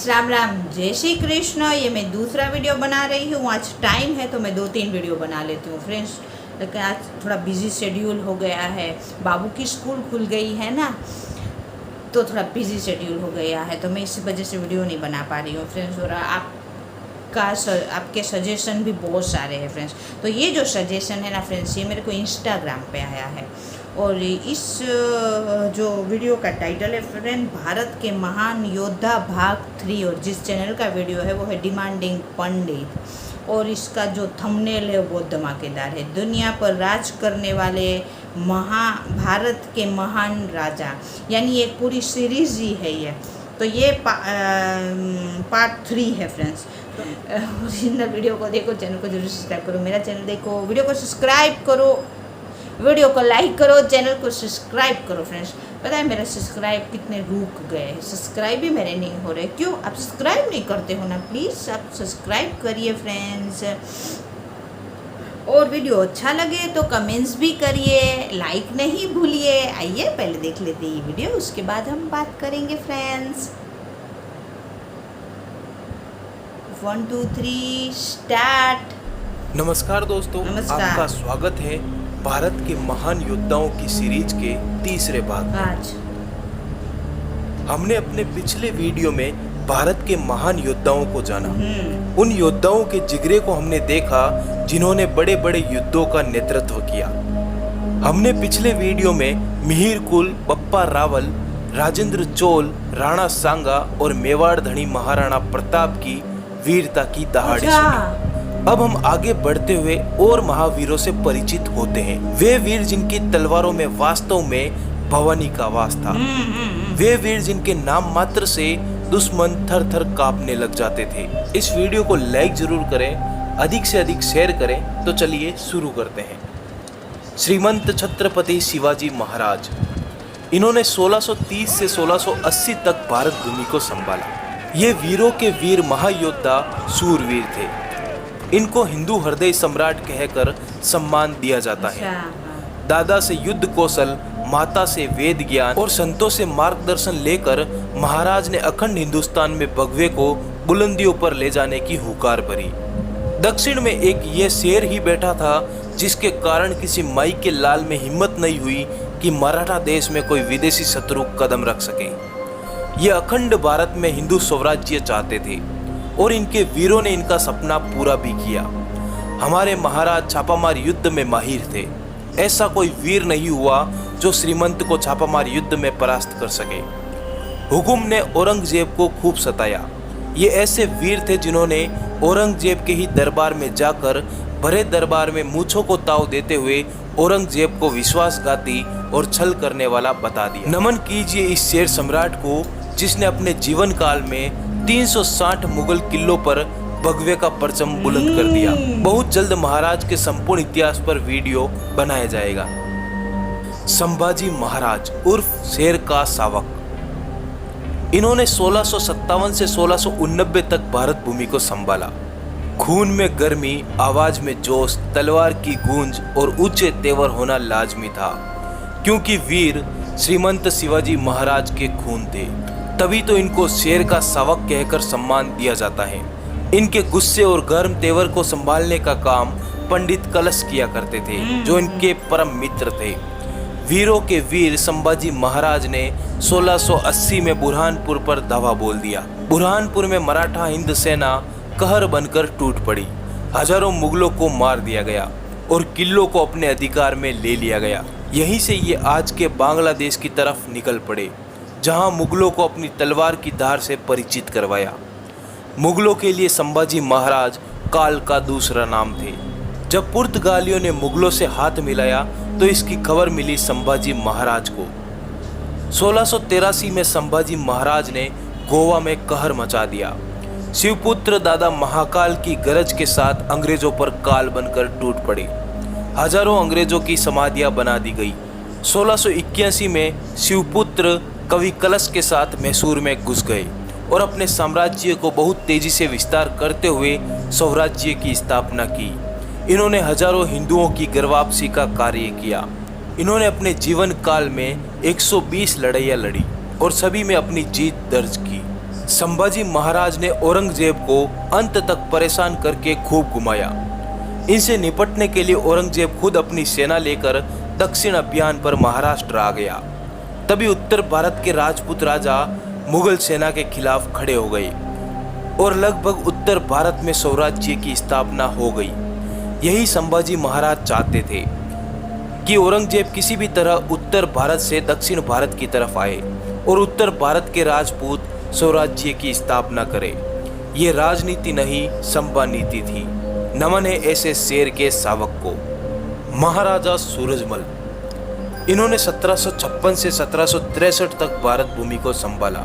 Friends Ram Ram, जय श्री कृष्ण। ये मैं दूसरा वीडियो बना रही हूँ। आज टाइम है तो मैं 2-3 वीडियो बना लेती हूँ फ्रेंड्स, लेकिन आज थोड़ा बिजी शेड्यूल हो गया है। बाबू की स्कूल खुल गई है ना, तो थोड़ा बिजी शेड्यूल हो गया है, तो मैं इसी वजह से वीडियो नहीं बना पा रही हूँ फ्रेंड्स। और आपके सजेशन भी बहुत सारे हैं फ्रेंड्स। तो ये जो सजेशन है ना फ्रेंड्स, ये मेरे को इंस्टाग्राम पे आया है। और इस जो वीडियो का टाइटल है फ्रेंड, भारत के महान योद्धा भाग 3। और जिस चैनल का वीडियो है वो है डिमांडिंग पंडित। और इसका जो थंबनेल है वो बहुत धमाकेदार है। दुनिया पर राज करने वाले भारत के महान राजा, यानी एक पूरी सीरीज ही है ये। तो ये पार्ट 3 है फ्रेंड्स। तो ओरिजिनल वीडियो को देखो, चैनल को जरूर सब्सक्राइब करो, मेरा चैनल देखो, वीडियो को सब्सक्राइब करो, वीडियो को लाइक करो, चैनल को सब्सक्राइब करो फ्रेंड्स। पता है मेरा सब्सक्राइब कितने रुक गए, सब्सक्राइब भी मेरे नहीं हो रहे। क्यों आप सब्सक्राइब नहीं करते हो ना? प्लीज़ आप सब्सक्राइब करिए फ्रेंड्स। और वीडियो अच्छा लगे तो कमेंट्स भी करिए, लाइक नहीं भूलिए। आइए पहले देख लेते हैं ये वीडियो, उसके बाद हम बात करेंगे फ्रेंड्स। 1 2 3 स्टार्ट। नमस्कार दोस्तों, नमस्कार। आपका स्वागत है भारत के महान योद्धाओं की सीरीज के तीसरे भाग में। आज हमने अपने पिछले वीडियो में भारत के महान योद्धाओं को जाना। उन योद्धाओं के जिगरे को हमने देखा जिन्होंने बड़े बड़े युद्धों का नेतृत्व किया। हमने पिछले वीडियो में मिहिर कुल, बप्पा रावल, राजेंद्र चोल, राणा सांगा और मेवाड़ धनी महाराणा प्रताप की वीरता की दहाड़ी सुनी। अब हम आगे बढ़ते हुए और महावीरों से परिचित होते हैं। वे वीर जिनकी तलवारों में वास्तव में भवानी का वास था। वे वीर जिनके नाम मात्र से दुश्मन थर थर कांपने लग जाते थे। इस वीडियो को लाइक जरूर करें, अधिक से अधिक शेयर करें। तो चलिए शुरू करते हैं। श्रीमंत छत्रपति शिवाजी महाराज, इन्होंने 1630 से 1680 तक भारत भूमि को संभाला। ये वीरों के वीर महायोद्धा सूरवीर थे। इनको हिंदू हृदय सम्राट कहकर सम्मान दिया जाता है। दादा से युद्ध कौशल, माता से वेद ज्ञान और संतों से मार्गदर्शन लेकर महाराज ने अखंड हिंदुस्तान में भगवे को बुलंदियों पर ले जाने की हुकार भरी। दक्षिण में एक ये शेर ही बैठा था जिसके कारण किसी माई के लाल में हिम्मत नहीं हुई कि मराठा देश में कोई विदेशी शत्रु कदम रख सके। ये अखंड भारत में हिंदू स्वराज्य चाहते थे और इनके वीरों ने इनका सपना पूरा भी किया। हमारे महाराज छापामार युद्ध में माहिर थे। ऐसा कोई वीर नहीं हुआ जो श्रीमंत को छापामार युद्ध में परास्त कर सके। हुकुम ने औरंगजेब को खूब सताया। ये ऐसे वीर थे जिन्होंने औरंगजेब के ही दरबार में जाकर भरे दरबार में मूंछों को ताव देते हुए औरंगजेब को विश्वासघाती और छल करने वाला बता दिया। नमन कीजिए इस शेर सम्राट को जिसने अपने जीवन काल में 360 मुगल किलों पर भगवे का परचम बुलंद कर दिया। बहुत जल्द महाराज के संपूर्ण इतिहास पर वीडियो बनाया जाएगा। संभाजी महाराज उर्फ शेर का शावक, इन्होंने 1657 से 1689 तक भारत भूमि को संभाला। खून में गर्मी, आवाज में जोश, तलवार की गूंज और ऊंचे तेवर होना लाजमी था, क्योंकि वीर श्रीमंत शिवाजी महाराज के खून थे। तभी तो इनको शेर का शावक कहकर सम्मान दिया जाता है। इनके गुस्से और गर्म तेवर को संभालने का काम पंडित कलश किया करते थे, जो इनके परम मित्र थे। वीरों के वीर संभाजी महाराज ने 1680 में बुरहानपुर पर धावा बोल दिया। बुरहानपुर में मराठा हिंद सेना कहर बनकर टूट पड़ी। हजारों मुगलों को मार दिया गया और किलों को अपने अधिकार में ले लिया गया। यहीं से ये आज के बांग्लादेश की तरफ निकल पड़े, जहां मुगलों को अपनी तलवार की धार से परिचित करवाया। मुगलों के लिए संभाजी महाराज काल का दूसरा नाम थे। जब पुर्तगालियों ने मुगलों से हाथ मिलाया तो इसकी खबर मिली संभाजी महाराज को। 1683 में संभाजी महाराज ने गोवा में कहर मचा दिया। शिवपुत्र दादा महाकाल की गरज के साथ अंग्रेजों पर काल बनकर टूट पड़े। हजारों अंग्रेजों की समाधियां बना दी गई। 1681 में शिवपुत्र कवि कलश के साथ मैसूर में घुस गए और अपने साम्राज्य को बहुत तेजी से विस्तार करते हुए स्वराज्य की स्थापना की। इन्होंने हजारों हिंदुओं की गर्वापसी का कार्य किया। इन्होंने अपने जीवन काल में 120 लड़ाइयाँ लड़ी और सभी में अपनी जीत दर्ज की। संभाजी महाराज ने औरंगजेब को अंत तक परेशान करके खूब घुमाया। इनसे निपटने के लिए औरंगजेब खुद अपनी सेना लेकर दक्षिण अभियान पर महाराष्ट्र आ गया। तभी उत्तर भारत के राजपूत राजा मुगल सेना के खिलाफ खड़े हो गए और लगभग उत्तर भारत में स्वराज्य की स्थापना हो गई। यही संभाजी महाराज चाहते थे कि औरंगजेब किसी भी तरह उत्तर भारत से दक्षिण भारत की तरफ आए और उत्तर भारत के राजपूत स्वराज्य की स्थापना करे। ये राजनीति नहीं, संभा नीति थी। नमन है ऐसे शेर के शावक को। महाराजा सूरजमल, इन्होंने 1756 से 1763 तक भारत भूमि को संभाला।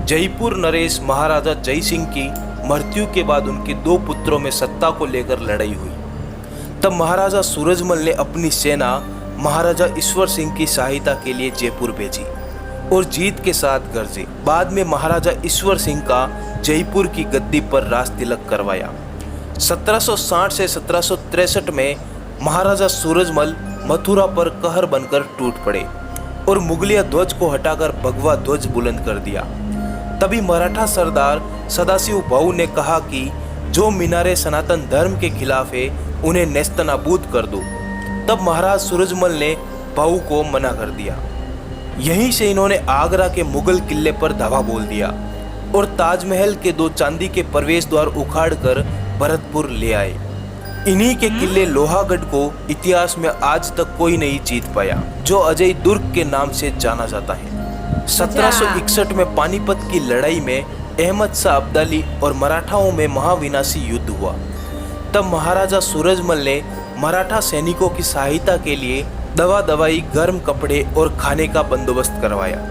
जयपुर नरेश महाराजा जय सिंह की मृत्यु के बाद उनके 2 पुत्रों में सत्ता को लेकर लड़ाई हुई। तब महाराजा सूरजमल ने अपनी सेना महाराजा ईश्वर सिंह की सहायता के लिए जयपुर भेजी और जीत के साथ गरजे। बाद में महाराजा ईश्वर सिंह का जयपुर की गद्दी पर राज तिलक करवाया। 1760 से 1763 में महाराजा सूरजमल मथुरा पर कहर बनकर टूट पड़े और मुगलिया ध्वज को हटाकर भगवा ध्वज बुलंद कर दिया। तभी मराठा सरदार सदाशिव भाऊ ने कहा कि जो मीनारे सनातन धर्म के खिलाफ है उन्हें नेस्तनाबूद कर दो। तब महाराज सूरजमल ने भाऊ को मना कर दिया। यहीं से इन्होंने आगरा के मुगल किले पर धावा बोल दिया और ताजमहल के 2 चांदी के प्रवेश द्वार उखाड़कर भरतपुर ले आए। इन्हीं के किले लोहागढ़ को इतिहास में आज तक कोई नहीं जीत पाया, जो अजय दुर्ग के नाम से जाना जाता है। 1761 में पानीपत की लड़ाई में अहमद शाह अब्दाली और मराठाओं में महाविनाशी युद्ध हुआ। तब महाराजा सूरजमल ने मराठा सैनिकों की सहायता के लिए दवाई, गर्म कपड़े और खाने का बंदोबस्त करवाया।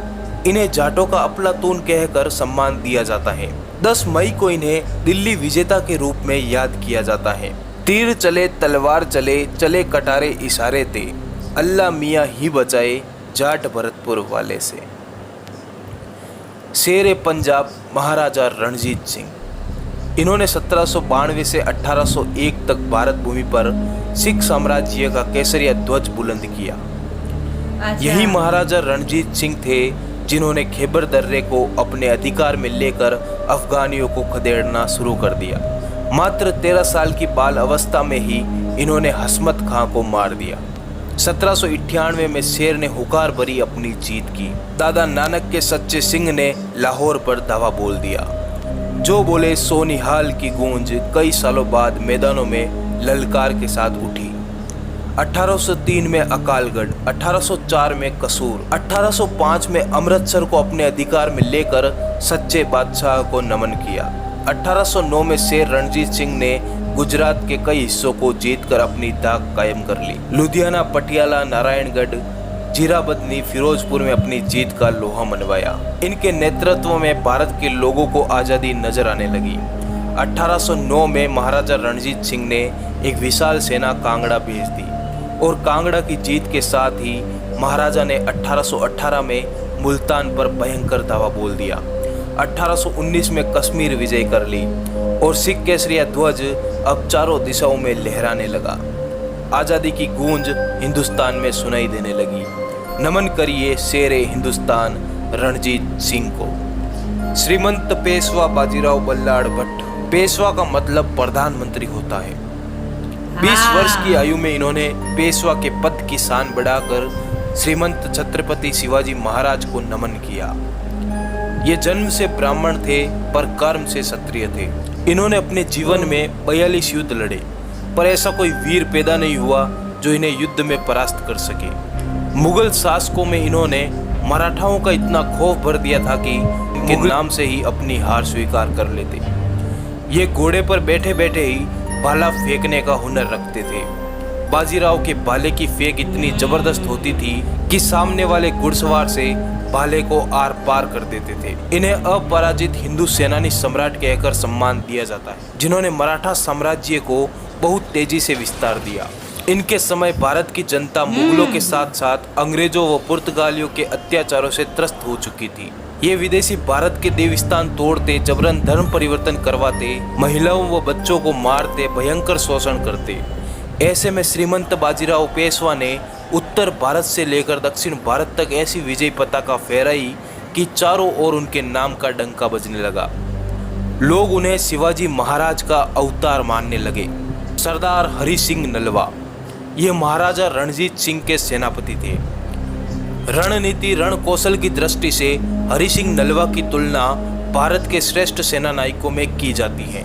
इन्हें जाटों का अफलातून कहकर सम्मान दिया जाता है। 10 मई को इन्हें दिल्ली विजेता के रूप में याद किया जाता है। तीर चले तलवार चले, चले कटारे इशारे थे, अल्लाह मियाँ ही बचाए जाट भरतपुर वाले से। शेर पंजाब महाराजा रणजीत सिंह, इन्होंने 1792 से 1801 तक भारत भूमि पर सिख साम्राज्य का केसरिया ध्वज बुलंद किया। यही महाराजा रणजीत सिंह थे जिन्होंने खैबर दर्रे को अपने अधिकार में लेकर अफगानियों को खदेड़ना शुरू कर दिया। मात्र 13 साल की बाल अवस्था में ही इन्होंने हसमत खां को मार दिया। 1798 में शेर ने हुकार भरी अपनी जीत की। दादा नानक के सच्चे सिंह ने लाहौर पर दावा बोल दिया। जो बोले सोनिहाल की गूंज कई सालों बाद मैदानों में ललकार के साथ उठी। 1803 में अकालगढ़, 1804 में कसूर, 1805 में अमृतसर को अपने अधिकार में लेकर सच्चे बादशाह को नमन किया। 1809 में शेर रणजीत सिंह ने गुजरात के कई हिस्सों को जीतकर अपनी दाग कायम कर ली। लुधियाना, पटियाला, नारायणगढ़, जीराबदनी, फिरोजपुर में अपनी जीत का लोहा मनवाया। इनके नेतृत्व में भारत के लोगों को आज़ादी नजर आने लगी। 1809 में महाराजा रणजीत सिंह ने एक विशाल सेना कांगड़ा भेज दी और कांगड़ा की जीत के साथ ही महाराजा ने 1818 में मुल्तान पर भयंकर दावा बोल दिया। 1819 में कश्मीर विजय कर ली और सिख केसरिया ध्वज अब चारों दिशाओं में लहराने लगा। आज़ादी की गूंज हिंदुस्तान में सुनाई देने लगी। नमन करिए शेरे हिंदुस्तान रणजीत सिंह को। श्रीमंत पेशवा बाजीराव बल्लाड़ भट्ट। पेशवा का मतलब प्रधानमंत्री होता है। 20 वर्ष की आयु में इन्होंने पेशवा के पद की शान बढ़ाकर श्रीमंत छत्रपति शिवाजी महाराज को नमन किया। ये जन्म से ब्राह्मण थे पर कर्म से क्षत्रिय थे। इन्होंने अपने जीवन में 42 युद्ध लड़े, पर ऐसा कोई वीर पैदा नहीं हुआ जो इन्हें युद्ध में परास्त कर सके। मुगल शासकों में इन्होंने मराठाओं का इतना खौफ भर दिया था कि इनके नाम से ही अपनी हार स्वीकार कर लेते। ये घोड़े पर बैठे बैठे ही भाला फेंकने का हुनर रखते थे। बाजीराव के भाले की फेंक इतनी जबरदस्त होती थी कि सामने वाले घुड़सवार से भाले को आर पार कर देते थे। इन्हें अपराजित हिंदू सेनानी सम्राट कहकर सम्मान दिया जाता है, जिन्होंने मराठा साम्राज्य को बहुत तेजी से विस्तार दिया। इनके समय भारत की जनता मुगलों के साथ साथ अंग्रेजों व पुर्तगालियों के अत्याचारों से त्रस्त हो चुकी थी। ये विदेशी भारत के देवस्थान तोड़ते, जबरन धर्म परिवर्तन करवाते, महिलाओं व बच्चों को मारते, भयंकर शोषण करते। ऐसे में श्रीमंत बाजीराव पेशवा ने उत्तर भारत से लेकर दक्षिण भारत तक ऐसी विजय पताका फहराई कि चारों ओर उनके नाम का डंका बजने लगा। लोग उन्हें शिवाजी महाराज का अवतार मानने लगे। सरदार हरि सिंह नलवा ये महाराजा रणजीत सिंह के सेनापति थे। रणनीति रण कौशल की दृष्टि से हरि सिंह नलवा की तुलना भारत के श्रेष्ठ सेना नायकों में की जाती है।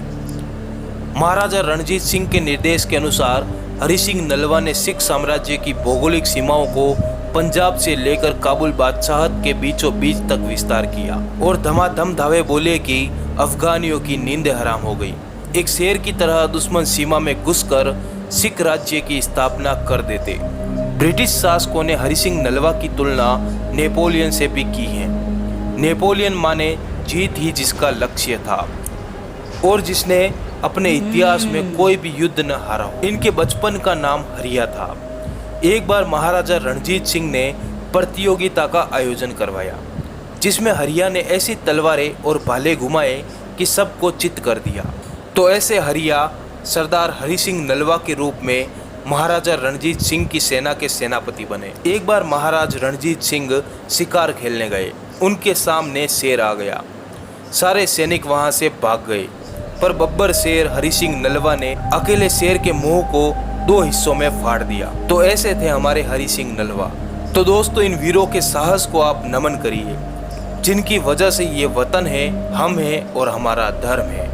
महाराजा रणजीत सिंह के निर्देश के अनुसार हरि सिंह नलवा ने सिख साम्राज्य की भौगोलिक सीमाओं को पंजाब से लेकर काबुल बादशाहत के बीचों बीच तक विस्तार किया और धमाधम धावे बोले कि अफगानियों की नींद हराम हो गई। एक शेर की तरह दुश्मन सीमा में घुसकर सिख राज्य की स्थापना कर देते। ब्रिटिश शासकों ने हरि सिंह नलवा की तुलना नेपोलियन से भी की है। नेपोलियन माने जीत ही जिसका लक्ष्य था और जिसने अपने इतिहास में कोई भी युद्ध न हारा हो। इनके बचपन का नाम हरिया था। एक बार महाराजा रणजीत सिंह ने प्रतियोगिता का आयोजन करवाया जिसमें हरिया ने ऐसी तलवारें और भाले घुमाए कि सबको चित्त कर दिया। तो ऐसे हरिया सरदार हरि सिंह नलवा के रूप में महाराजा रणजीत सिंह की सेना के सेनापति बने। एक बार महाराज रणजीत सिंह शिकार खेलने गए। उनके सामने शेर आ गया। सारे सैनिक वहां से भाग गए, पर बब्बर शेर हरि सिंह नलवा ने अकेले शेर के मुंह को 2 हिस्सों में फाड़ दिया। तो ऐसे थे हमारे हरि सिंह नलवा। तो दोस्तों, इन वीरों के साहस को आप नमन करिए, जिनकी वजह से ये वतन है, हम हैं और हमारा धर्म है।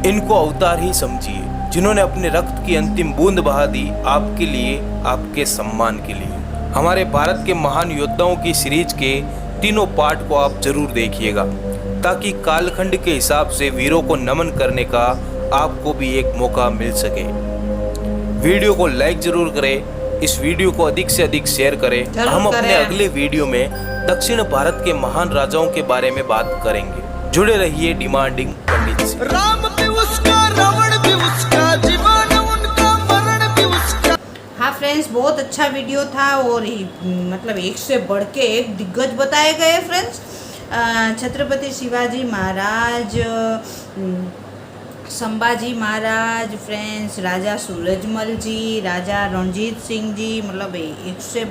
इनको अवतार ही समझिए, जिन्होंने अपने रक्त की अंतिम बूंद बहा दी आपके लिए, आपके सम्मान के लिए। हमारे भारत के महान योद्धाओं की सीरीज के तीनों पार्ट को आप जरूर देखिएगा, ताकि कालखंड के हिसाब से वीरों को नमन करने का आपको भी एक मौका मिल सके। वीडियो को लाइक जरूर करें, इस वीडियो को अधिक से अधिक शेयर करें। हम अपने अगले वीडियो में दक्षिण भारत के महान राजाओं के बारे में बात करेंगे। जुड़े रहिए डिमांडिंग पंडित से। राम भी उसका, रावण भी उसका, जीवन उनका, मरण भी उसका। हाँ फ्रेंड्स, बहुत अच्छा वीडियो था और मतलब एक से बढ़ के एक दिग्गज बताए गए फ्रेंड्स। छत्रपति शिवाजी महाराज, संभाजी महाराज फ्रेंड्स, राजा सूरजमल जी, राजा रणजीत सिंह जी, मतलब एक से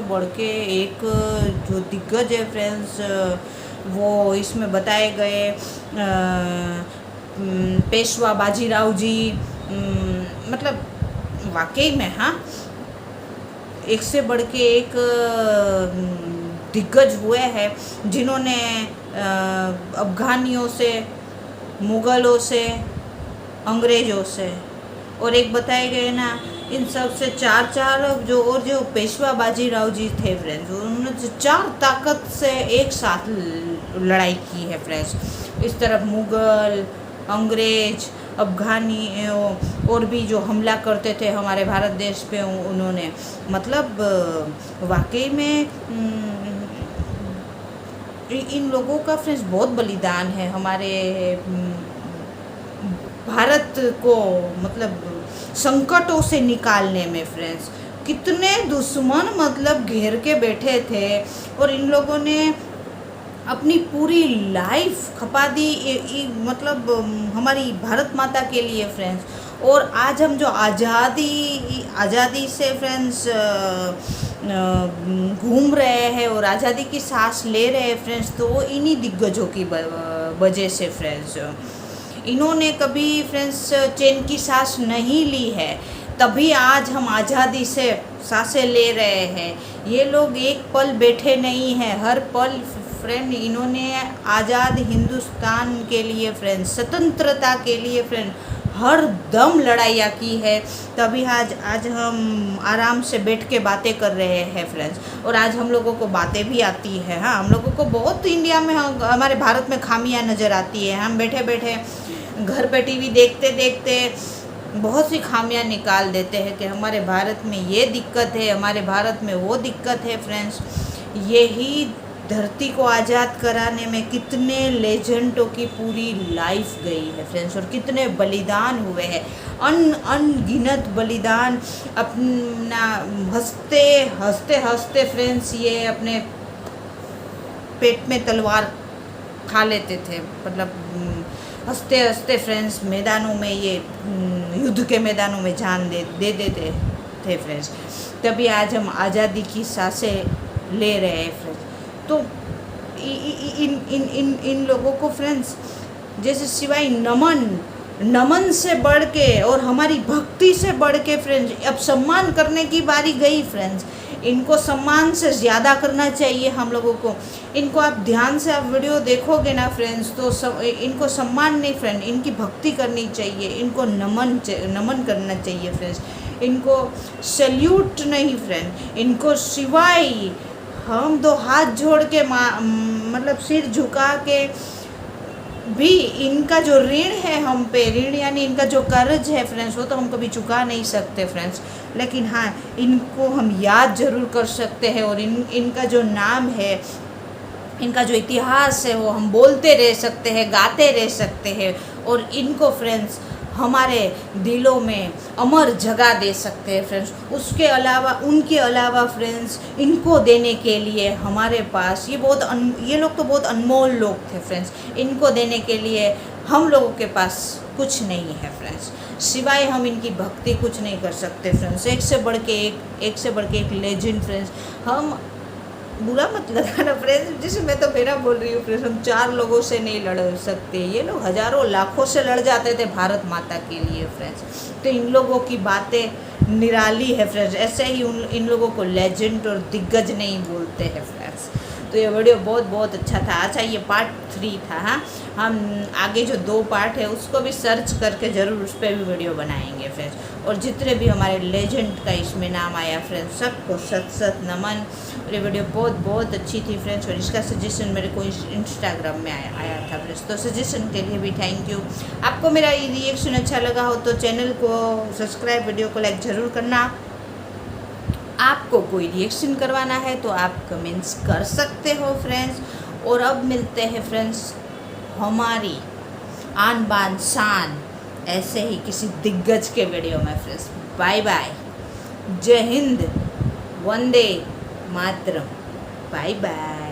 बढ़ के एक जो दिग्गज है फ्रेंड्स वो इसमें बताए गए। पेशवा बाजीराव जी, मतलब वाकई में हाँ एक से बढ़ के एक दिग्गज हुए हैं, जिन्होंने अफगानियों से, मुग़लों से, अंग्रेज़ों से और एक बताए गए ना इन सब से चार जो पेशवा बाजीराव जी थे फ्रेंड्स, उन्होंने 4 ताकत से एक साथ लड़ाई की है फ्रेंड्स। इस तरफ मुग़ल, अंग्रेज, अफगानी और भी जो हमला करते थे हमारे भारत देश पे, उन्होंने मतलब वाकई में इन लोगों का फ्रेंड्स बहुत बलिदान है हमारे भारत को मतलब संकटों से निकालने में फ्रेंड्स। कितने दुश्मन मतलब घेर के बैठे थे और इन लोगों ने अपनी पूरी लाइफ खपा दी मतलब हमारी भारत माता के लिए फ्रेंड्स। और आज हम जो आज़ादी से फ्रेंड्स घूम रहे हैं और आज़ादी की सांस ले रहे हैं फ्रेंड्स, तो इन्हीं दिग्गजों की वजह से फ्रेंड्स। इन्होंने कभी फ्रेंड्स चैन की सांस नहीं ली है, तभी आज हम आज़ादी से सांसें ले रहे हैं। ये लोग एक पल बैठे नहीं हैं, हर पल फ्रेंड इन्होंने आज़ाद हिंदुस्तान के लिए फ्रेंड्स, स्वतंत्रता के लिए फ्रेंड हर दम लड़ाइयाँ की है, तभी आज हम आराम से बैठ के बातें कर रहे हैं फ्रेंड्स। और आज हम लोगों को बातें भी आती है। हाँ, हम लोगों को बहुत इंडिया में, हमारे भारत में खामियां नज़र आती है। हम बैठे बैठे घर पे टीवी देखते देखते बहुत सी खामियां निकाल देते हैं कि हमारे भारत में ये दिक्कत है, हमारे भारत में वो दिक्कत है फ्रेंड्स। यही धरती को आज़ाद कराने में कितने लेजेंडों की पूरी लाइफ गई है फ्रेंड्स, और कितने बलिदान हुए हैं, अनगिनत बलिदान। अपना हंसते फ्रेंड्स ये अपने पेट में तलवार खा लेते थे, मतलब हंसते फ्रेंड्स मैदानों में, ये युद्ध के मैदानों में जान दे देते थे फ्रेंड्स। तभी आज हम आज़ादी की सांसें ले रहे हैं फ्रेंड्स। तो इन लोगों को फ्रेंड्स, जैसे सिवाय नमन से बढ़ के और हमारी भक्ति से बढ़ के फ्रेंड्स, अब सम्मान करने की बारी गई फ्रेंड्स। इनको सम्मान से ज़्यादा करना चाहिए हम लोगों को। इनको आप ध्यान से आप वीडियो देखोगे ना फ्रेंड्स, तो इनको सम्मान नहीं फ्रेंड, इनकी भक्ति करनी चाहिए, इनको नमन करना चाहिए फ्रेंड्स, इनको सैल्यूट नहीं फ्रेंड। इनको सिवाय हम दो हाथ जोड़ के मतलब सिर झुका के भी इनका जो ऋण है हम पे, ऋण यानी इनका जो कर्ज है फ्रेंड्स, वो तो हम कभी चुका नहीं सकते फ्रेंड्स, लेकिन हाँ इनको हम याद ज़रूर कर सकते हैं। और इनका जो नाम है, इनका जो इतिहास है, वो हम बोलते रह सकते हैं, गाते रह सकते हैं। और इनको फ्रेंड्स हमारे दिलों में अमर जगह दे सकते हैं फ्रेंड्स। उसके अलावा उनके अलावा फ्रेंड्स, इनको देने के लिए हमारे पास ये लोग तो बहुत अनमोल लोग थे फ्रेंड्स। इनको देने के लिए हम लोगों के पास कुछ नहीं है फ्रेंड्स, सिवाय हम इनकी भक्ति कुछ नहीं कर सकते फ्रेंड्स। एक से बढ़ के एक लेजेंड फ्रेंड्स। हम बुरा मत लगाना फ्रेंड्स, जैसे मैं तो मेरा बोल रही हूँ फ्रेंड्स, हम 4 लोगों से नहीं लड़ सकते, ये लोग हज़ारों लाखों से लड़ जाते थे भारत माता के लिए फ्रेंड्स। तो इन लोगों की बातें निराली है फ्रेंड्स, ऐसे ही इन लोगों को लेजेंड और दिग्गज नहीं बोलते हैं फ्रेंड्स। तो ये वीडियो बहुत अच्छा था। अच्छा, ये पार्ट 3 था। हाँ, हम आगे जो 2 पार्ट है उसको भी सर्च करके ज़रूर उस पर भी वीडियो बनाएंगे फ्रेंड्स। और जितने भी हमारे लेजेंड का इसमें नाम आया फ्रेंड्स, सबको सत नमन। और ये वीडियो बहुत अच्छी थी फ्रेंड्स, और इसका सजेशन मेरे को इंस्टाग्राम में आया था फ्रेंड्स, तो सजेशन के लिए भी थैंक यू। आपको मेरा ये रिएक्शन अच्छा लगा हो तो चैनल को सब्सक्राइब, वीडियो को लाइक ज़रूर करना। आपको कोई रिएक्शन करवाना है तो आप कमेंट्स कर सकते हो फ्रेंड्स। और अब मिलते हैं फ्रेंड्स हमारी आन बान शान ऐसे ही किसी दिग्गज के वीडियो में फ्रेंड्स। बाय बाय, जय हिंद, वंदे मातरम, बाय बाय।